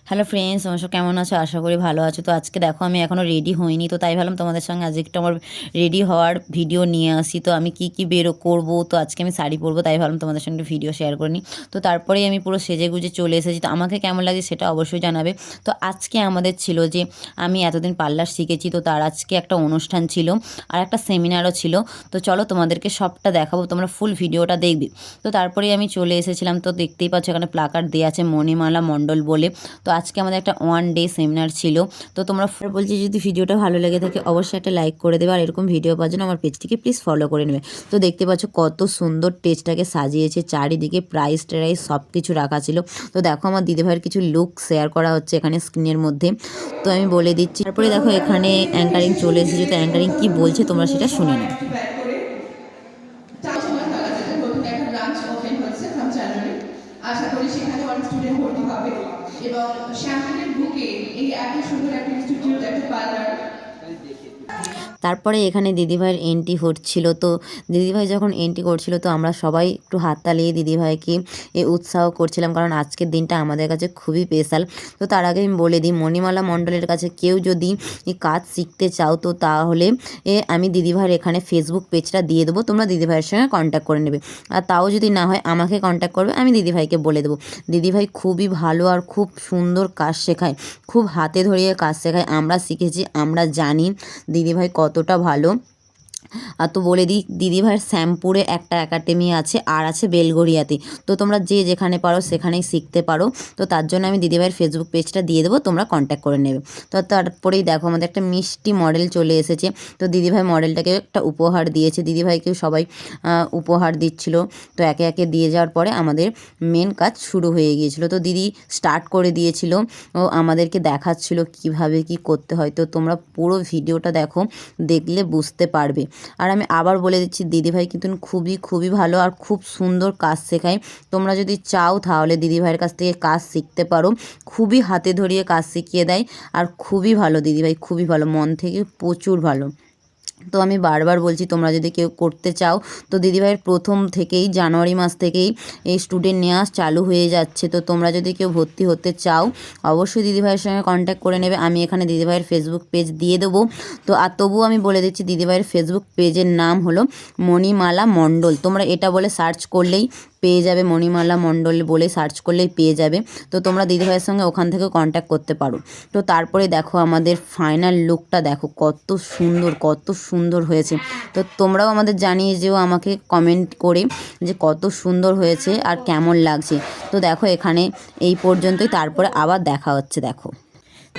Hello friends, তোমরা সব কেমন আছো? আশা করি ভালো আছো। তো আজকে দেখো আমি এখনও রেডি হইনি, তো তাই ভাবলাম তোমাদের সঙ্গে আজকে একটু আমার রেডি হওয়ার ভিডিও নিয়ে আসি। তো আমি কি বেরো করবো, তো আজকে আমি শাড়ি পরবো, তাই ভাবলাম তোমাদের সঙ্গে একটু ভিডিও শেয়ার করে নিই। তো তারপরেই আমি পুরো সেজে গুজে চলে এসেছি। তো আমাকে কেমন লাগে সেটা অবশ্যই জানাবে। তো আজকে আমাদের ছিল যে আমি এতদিন পার্লার শিখেছি, তো তার আজকে একটা অনুষ্ঠান ছিল আর একটা সেমিনারও ছিল। তো চলো তোমাদেরকে সবটা দেখাবো, তোমরা ফুল ভিডিওটা দেখবে। তো তারপরেই আমি চলে এসেছিলাম। তো দেখতেই পাচ্ছ এখানে প্লাকার্ড দেওয়া আছে মণিমালা মণ্ডল বলে। তো আজকে আমাদের একটা 1 ডে সেমিনার ছিল। তো তোমরা বলছি যদি ভিডিওটা ভালো লেগে থাকে অবশ্যই একটা লাইক করে দেবে, আর এরকম ভিডিও পাওয়ার জন্য আমার পেজটিকে প্লিজ ফলো করে নেবে। তো দেখতে পাচ্ছ কত সুন্দর টেজটাকে সাজিয়েছে, চারিদিকে প্রাইস ট্রাইস সব কিছু রাখা ছিল। তো দেখো আমার দিদিভাইয়ের কিছু লুক শেয়ার করা হচ্ছে এখানে স্ক্রিনের মধ্যে, তো আমি বলে দিচ্ছি। তারপরে দেখো এখানে অ্যাঙ্কারিং চলে এসেছে, তো অ্যাঙ্কারিং কি বলছে তোমরা সেটা শুনে নাও। আশা করি সেখানে অনেক স্টুডেন্ট ভর্তি হবে এবং শ্যামলিনের বুকে এই এত সুন্দর একটা ইনস্টিটিউট, একটা পার্লার। তারপরে এখানে দিদিভাইয়ের এন্ট্রি হচ্ছিল। তো দিদিভাই যখন এন্ট্রি করছিল তো আমরা সবাই একটু হাততালিয়ে দিদিভাইকে উৎসাহ করছিলাম, কারণ আজকের দিনটা আমাদের কাছে খুবই স্পেশাল। তো তার আগে আমি বলে দিই, মণিমালা মণ্ডলের কাছে কেউ যদি কাজ শিখতে চাও তো তাহলে আমি দিদিভাইয়ের এখানে ফেসবুক পেজটা দিয়ে দেবো, তোমরা দিদিভাইয়ের সঙ্গে কন্ট্যাক্ট করে নেবে। আর তাও যদি না হয় আমাকে কন্ট্যাক্ট করবে, আমি দিদিভাইকে বলে দেবো। দিদিভাই খুবই ভালো আর খুব সুন্দর কাজ শেখায়, খুব হাতে ধরিয়ে কাজ শেখায়। আমরা শিখেছি, আমরা জানি দিদিভাই কতটা ভালো। আর তো বলে দিই, দিদিভাইয়ের শ্যামপুরে একটা একাডেমি আছে আর আছে বেলগড়িয়াতে। তো তোমরা যে যেখানে পারো সেখানেই শিখতে পারো। তো তার জন্য আমি দিদিভাইয়ের ফেসবুক পেজটা দিয়ে দেবো, তোমরা কন্ট্যাক্ট করে নেবে। তো তারপরেই দেখো আমাদের একটা মিষ্টি মডেল চলে এসেছে। তো দিদিভাই মডেলটাকে একটা উপহার দিয়েছে, দিদিভাইকেও সবাই উপহার দিচ্ছিল। তো একে একে দিয়ে যাওয়ার পরে আমাদের মেন কাজ শুরু হয়ে গিয়েছিল। তো দিদি স্টার্ট করে দিয়েছিল, ও আমাদেরকে দেখাচ্ছিল কিভাবে কি করতে হয়। তো তোমরা পুরো ভিডিওটা দেখো, দেখলে বুঝতে পারবে। আর আমি আবার বলে দিচ্ছি, দিদিভাই কিন্তু খুবই ভালো আর খুব সুন্দর কাজ শেখায়। তোমরা যদি চাও তাহলে দিদিভাইয়ের কাছ থেকে কাজ শিখতে পারো, খুবই হাতে ধরিয়ে কাজ শিখিয়ে দেয়। আর খুবই ভালো দিদিভাই, খুবই ভালো, মন থেকে প্রচুর ভালো। তো আমি বারবার বলছি, তোমরা যদি কেউ করতে চাও তো দিদিভাইয়ের প্রথম থেকেই জানুয়ারি মাস থেকেই এই স্টুডেন্ট নেওয়া চালু হয়ে যাচ্ছে। তো তোমরা যদি কেউ ভর্তি হতে চাও অবশ্যই দিদিভাইয়ের সঙ্গে কন্ট্যাক্ট করে নেবে। আমি এখানে দিদিভাইয়ের ফেসবুক পেজ দিয়ে দেবো। তো আর তবুও আমি বলে দিচ্ছি, দিদিভাইয়ের ফেসবুক পেজের নাম হলো মণিমালা মণ্ডল। তোমরা এটা বলে সার্চ করলেই পেয়ে যাবে, মণিমালা মণ্ডল বলে সার্চ করলেই পেয়ে যাবে। তো তোমরা দিদিভাইয়ের সঙ্গে ওখান থেকে কন্ট্যাক্ট করতে পারো। তো তারপরে দেখো আমাদের ফাইনাল লুকটা দেখো, কত সুন্দর হয়েছে। তো তোমরাও আমাদের জানিয়ে যেও আমাকে কমেন্ট করে যে কত সুন্দর হয়েছে আর কেমন লাগছে। তো দেখো এখানে এই পর্যন্তই, তারপরে আবার দেখা হচ্ছে। দেখো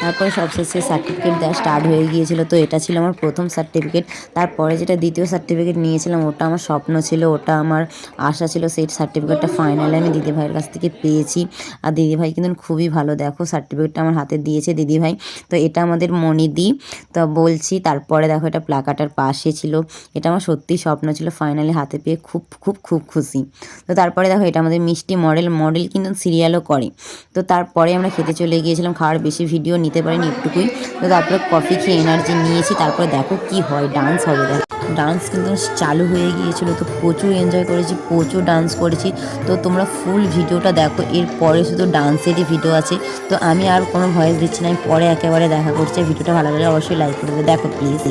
তারপরে সবশেষে সার্টিফিকেট দেওয়া স্টার্ট হয়ে গিয়েছিল। তো এটা ছিল আমার প্রথম সার্টিফিকেট। তারপরে যেটা দ্বিতীয় সার্টিফিকেট নিয়েছিলাম ওটা আমার স্বপ্ন ছিল, ওটা আমার আশা ছিল। সেই সার্টিফিকেটটা ফাইনালি আমি দিদিভাইয়ের কাছ থেকে পেয়েছি। আর দিদিভাই কিন্তু খুবই ভালো, দেখো সার্টিফিকেটটা আমার হাতে দিয়েছে দিদিভাই। তো এটা আমাদের মণিদি। তো বলছি তারপরে দেখো এটা প্লাকাটার পাশে ছিল, এটা আমার সত্যিই স্বপ্ন ছিল, ফাইনালি হাতে পেয়ে খুব খুশি। তো তারপরে দেখো এটা আমাদের মিষ্টি মডেল কিন্তু সিরিয়ালও করে। তো তারপরে আমরা খেতে চলে গিয়েছিলাম, খাওয়ার বেশি ভিডিও নিতে পারিনি, একটুকুই। তো তারপরে কফি খেয়ে এনার্জি নিয়েছি। তারপরে দেখো কি হয়, ডান্স হবে। দেখো ডান্স কিন্তু চালু হয়ে গিয়েছিলো, তো প্রচুর এনজয় করেছি, প্রচুর ডান্স করেছি। তো তোমরা ফুল ভিডিওটা দেখো, এরপরে শুধু ডান্সেরই ভিডিও আছে। তো আমি আর কোনো ভয়েস দিচ্ছি না, আমি পরে একেবারে দেখা করছি। ভিডিওটা ভালো লাগলে অবশ্যই লাইক করে দেবে, দেখো প্লিজ।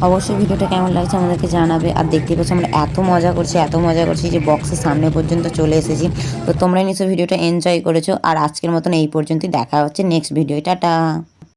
অবশ্যই ভিডিওটা কেমন লাগছে আমাদেরকে জানাবে। আর দেখতে পাচ্ছ আমরা এত মজা করছি যে বক্সের সামনে পর্যন্ত চলে এসেছি। তো তোমরা নিশ্চয়ই ভিডিওটা এনজয় করেছো। আর আজকের মতন এই পর্যন্তই, দেখা হচ্ছে নেক্সট ভিডিও। টাটা।